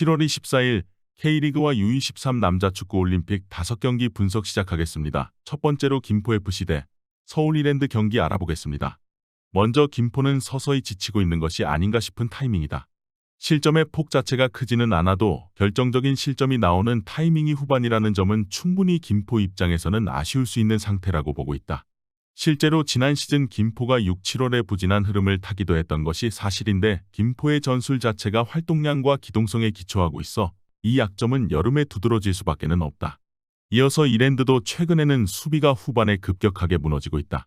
7월 24일 K리그와 U23 남자축구 올림픽 5경기 분석 시작하겠습니다. 첫 번째로 김포FC 대 서울 이랜드 경기 알아보겠습니다. 먼저 김포는 서서히 지치고 있는 것이 아닌가 싶은 타이밍이다. 실점의 폭 자체가 크지는 않아도 결정적인 실점이 나오는 타이밍이 후반이라는 점은 충분히 김포 입장에서는 아쉬울 수 있는 상태라고 보고 있다. 실제로 지난 시즌 김포가 6, 7월에 부진한 흐름을 타기도 했던 것이 사실인데 김포의 전술 자체가 활동량과 기동성에 기초하고 있어 이 약점은 여름에 두드러질 수밖에는 없다. 이어서 이랜드도 최근에는 수비가 후반에 급격하게 무너지고 있다.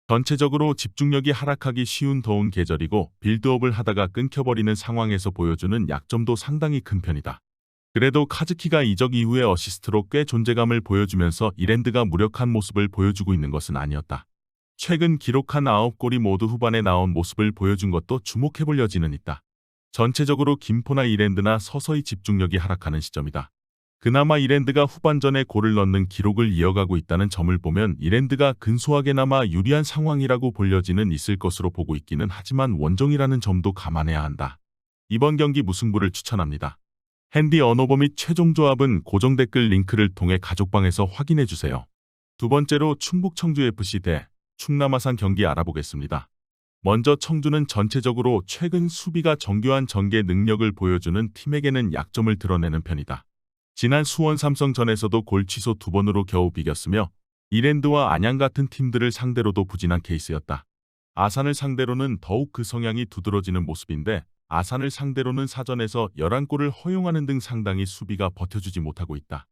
전체적으로 집중력이 하락하기 쉬운 더운 계절이고 빌드업을 하다가 끊겨버리는 상황에서 보여주는 약점도 상당히 큰 편이다. 그래도 카즈키가 이적 이후의 어시스트로 꽤 존재감을 보여주면서 이랜드가 무력한 모습을 보여주고 있는 것은 아니었다. 최근 기록한 9골이 모두 후반에 나온 모습을 보여준 것도 주목해볼 여지는 있다. 전체적으로 김포나 이랜드나 서서히 집중력이 하락하는 시점이다. 그나마 이랜드가 후반전에 골을 넣는 기록을 이어가고 있다는 점을 보면 이랜드가 근소하게나마 유리한 상황이라고 볼 여지는 있을 것으로 보고 있기는 하지만 원정이라는 점도 감안해야 한다. 이번 경기 무승부를 추천합니다. 핸디 언어버 및 최종 조합은 고정 댓글 링크를 통해 가족방에서 확인해주세요. 두 번째로 충북 청주FC 대 충남 아산 경기 알아보겠습니다. 먼저 청주는 전체적으로 최근 수비가 정교한 전개 능력을 보여주는 팀에게는 약점을 드러내는 편이다. 지난 수원 삼성전에서도 골 취소 2번으로 겨우 비겼으며 이랜드와 안양 같은 팀들을 상대로도 부진한 케이스였다. 아산을 상대로는 더욱 그 성향이 두드러지는 모습인데 아산을 상대로는 사전에서 11골을 허용하는 등 상당히 수비가 버텨주지 못하고 있다.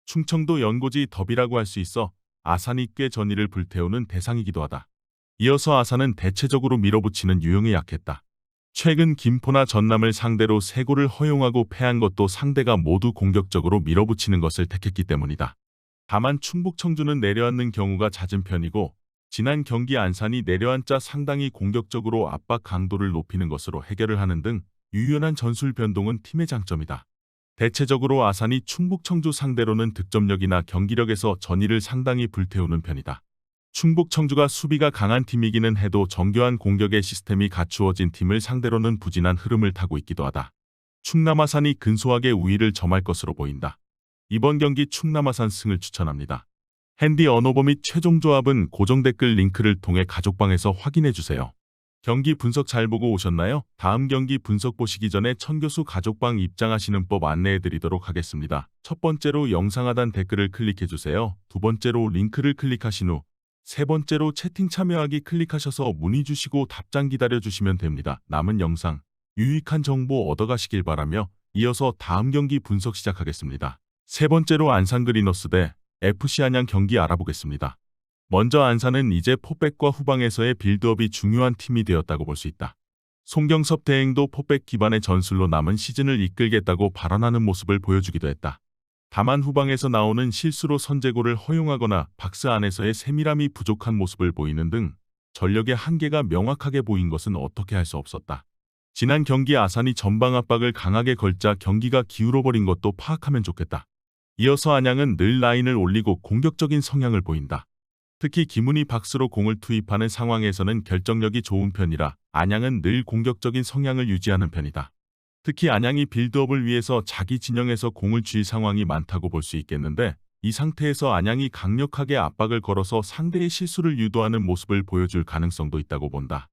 충청도 연고지 더비라고 할 수 있어 아산이 꽤 전의를 불태우는 대상이기도 하다. 이어서 아산은 대체적으로 밀어붙이는 유형에 약했다. 최근 김포나 전남을 상대로 3골을 허용하고 패한 것도 상대가 모두 공격적으로 밀어붙이는 것을 택했기 때문이다. 다만 충북 청주는 내려앉는 경우가 잦은 편이고 지난 경기 안산이 내려앉자 상당히 공격적으로 압박 강도를 높이는 것으로 해결을 하는 등 유연한 전술 변동은 팀의 장점이다. 대체적으로 아산이 충북 청주 상대로는 득점력이나 경기력에서 전의를 상당히 불태우는 편이다. 충북 청주가 수비가 강한 팀이기는 해도 정교한 공격의 시스템이 갖추어진 팀을 상대로는 부진한 흐름을 타고 있기도 하다. 충남 아산이 근소하게 우위를 점할 것으로 보인다. 이번 경기 충남 아산 승을 추천합니다. 핸디 언어버 및 최종 조합은 고정 댓글 링크를 통해 가족방에서 확인해주세요. 경기 분석 잘 보고 오셨나요? 다음 경기 분석 보시기 전에 천교수 가족방 입장하시는 법 안내해드리도록 하겠습니다. 첫 번째로 영상 하단 댓글을 클릭해주세요. 두 번째로 링크를 클릭하신 후 세 번째로 채팅 참여하기 클릭하셔서 문의 주시고 답장 기다려주시면 됩니다. 남은 영상 유익한 정보 얻어가시길 바라며 이어서 다음 경기 분석 시작하겠습니다. 세 번째로 안산 그리너스 대 FC 안양 경기 알아보겠습니다. 먼저 안산은 이제 포백과 후방에서의 빌드업이 중요한 팀이 되었다고 볼 수 있다. 송경섭 대행도 포백 기반의 전술로 남은 시즌을 이끌겠다고 발언하는 모습을 보여주기도 했다. 다만 후방에서 나오는 실수로 선제골을 허용하거나 박스 안에서의 세밀함이 부족한 모습을 보이는 등 전력의 한계가 명확하게 보인 것은 어떻게 할 수 없었다. 지난 경기 아산이 전방 압박을 강하게 걸자 경기가 기울어버린 것도 파악하면 좋겠다. 이어서 안양은 늘 라인을 올리고 공격적인 성향을 보인다. 특히 김훈이 박스로 공을 투입하는 상황에서는 결정력이 좋은 편이라 안양은 늘 공격적인 성향을 유지하는 편이다. 특히 안양이 빌드업을 위해서 자기 진영에서 공을 쥘 상황이 많다고 볼 수 있겠는데 이 상태에서 안양이 강력하게 압박을 걸어서 상대의 실수를 유도하는 모습을 보여줄 가능성도 있다고 본다.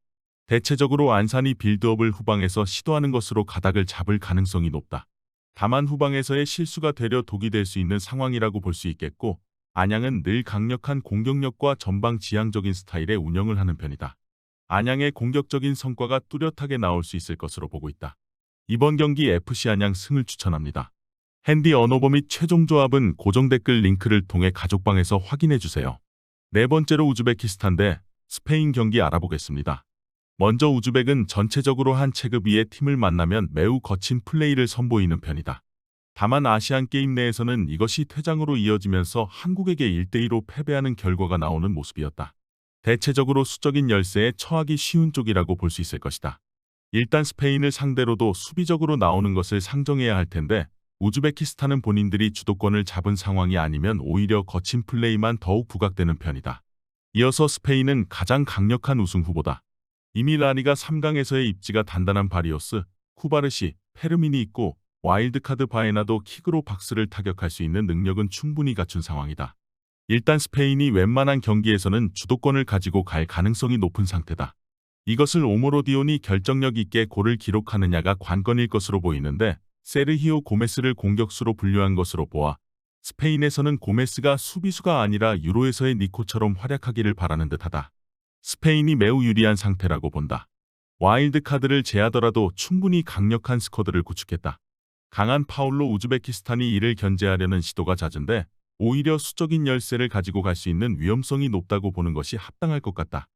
대체적으로 안산이 빌드업을 후방에서 시도하는 것으로 가닥을 잡을 가능성이 높다. 다만 후방에서의 실수가 되려 독이 될 수 있는 상황이라고 볼 수 있겠고 안양은 늘 강력한 공격력과 전방 지향적인 스타일의 운영을 하는 편이다. 안양의 공격적인 성과가 뚜렷하게 나올 수 있을 것으로 보고 있다. 이번 경기 FC 안양 승을 추천합니다. 핸디 언어버 및 최종 조합은 고정 댓글 링크를 통해 가족방에서 확인해주세요. 네 번째로 우즈베키스탄 대 스페인 경기 알아보겠습니다. 먼저 우즈벡은 전체적으로 한 체급 위의 팀을 만나면 매우 거친 플레이를 선보이는 편이다. 다만 아시안게임 내에서는 이것이 퇴장으로 이어지면서 한국에게 1대2로 패배하는 결과가 나오는 모습이었다. 대체적으로 수적인 열세에 처하기 쉬운 쪽이라고 볼 수 있을 것이다. 일단 스페인을 상대로도 수비적으로 나오는 것을 상정해야 할 텐데 우즈베키스탄은 본인들이 주도권을 잡은 상황이 아니면 오히려 거친 플레이만 더욱 부각되는 편이다. 이어서 스페인은 가장 강력한 우승 후보다. 이미 라리가 3강에서의 입지가 단단한 바리오스, 쿠바르시, 페르민이 있고 와일드카드 바에나도 킥으로 박스를 타격할 수 있는 능력은 충분히 갖춘 상황이다. 일단 스페인이 웬만한 경기에서는 주도권을 가지고 갈 가능성이 높은 상태다. 이것을 오모로디온이 결정력 있게 골을 기록하느냐가 관건일 것으로 보이는데 세르히오 고메스를 공격수로 분류한 것으로 보아 스페인에서는 고메스가 수비수가 아니라 유로에서의 니코처럼 활약하기를 바라는 듯하다. 스페인이 매우 유리한 상태라고 본다. 와일드카드를 제하더라도 충분히 강력한 스쿼드를 구축했다. 강한 파울로 우즈베키스탄이 이를 견제하려는 시도가 잦은데 오히려 수적인 열세를 가지고 갈 수 있는 위험성이 높다고 보는 것이 합당할 것 같다.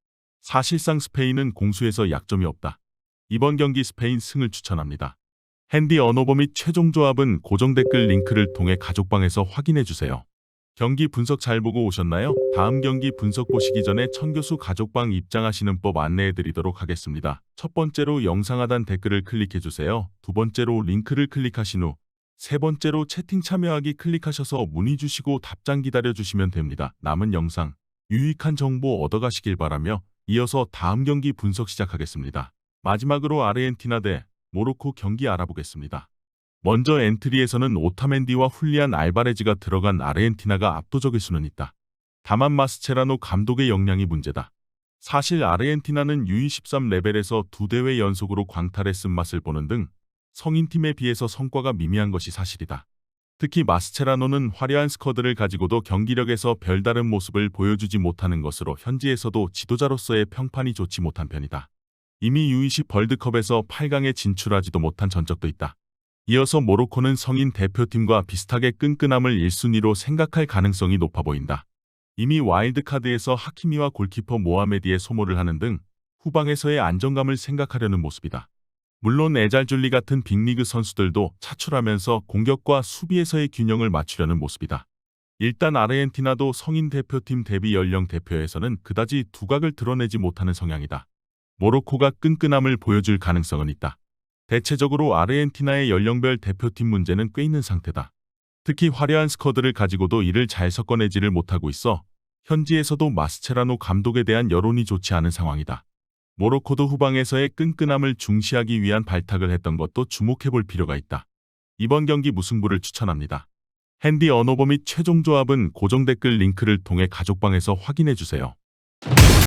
사실상 스페인은 공수에서 약점이 없다. 이번 경기 스페인 승을 추천합니다. 핸디 언어버 및 최종 조합은 고정 댓글 링크를 통해 가족방에서 확인해주세요. 경기 분석 잘 보고 오셨나요? 다음 경기 분석 보시기 전에 천교수 가족방 입장하시는 법 안내해드리도록 하겠습니다. 첫 번째로 영상 하단 댓글을 클릭해주세요. 두 번째로 링크를 클릭하신 후 세 번째로 채팅 참여하기 클릭하셔서 문의 주시고 답장 기다려주시면 됩니다. 남은 영상 유익한 정보 얻어가시길 바라며 이어서 다음 경기 분석 시작하겠습니다. 마지막으로 아르헨티나 대 모로코 경기 알아보겠습니다. 먼저 엔트리에서는 오타멘디와 훌리안 알바레즈가 들어간 아르헨티나가 압도적일 수는 있다. 다만 마스체라노 감독의 역량이 문제다. 사실 아르헨티나는 U23 레벨에서 두 대회 연속으로 광탈의 쓴맛을 보는 등 성인팀에 비해서 성과가 미미한 것이 사실이다. 특히 마스체라노는 화려한 스쿼드를 가지고도 경기력에서 별다른 모습을 보여주지 못하는 것으로 현지에서도 지도자로서의 평판이 좋지 못한 편이다. 이미 U20 월드컵에서 8강에 진출하지도 못한 전적도 있다. 이어서 모로코는 성인 대표팀과 비슷하게 끈끈함을 1순위로 생각할 가능성이 높아 보인다. 이미 와일드카드에서 하키미와 골키퍼 모하메디의 소모를 하는 등 후방에서의 안정감을 생각하려는 모습이다. 물론 에잘줄리 같은 빅리그 선수들도 차출하면서 공격과 수비에서의 균형을 맞추려는 모습이다. 일단 아르헨티나도 성인 대표팀 대비 연령 대표에서는 그다지 두각을 드러내지 못하는 성향이다. 모로코가 끈끈함을 보여줄 가능성은 있다. 대체적으로 아르헨티나의 연령별 대표팀 문제는 꽤 있는 상태다. 특히 화려한 스쿼드를 가지고도 이를 잘 섞어내지를 못하고 있어 현지에서도 마스체라노 감독에 대한 여론이 좋지 않은 상황이다. 모로코도 후방에서의 끈끈함을 중시하기 위한 발탁을 했던 것도 주목해볼 필요가 있다. 이번 경기 무승부를 추천합니다. 핸디 언어버 및 최종 조합은 고정 댓글 링크를 통해 가족방에서 확인해주세요.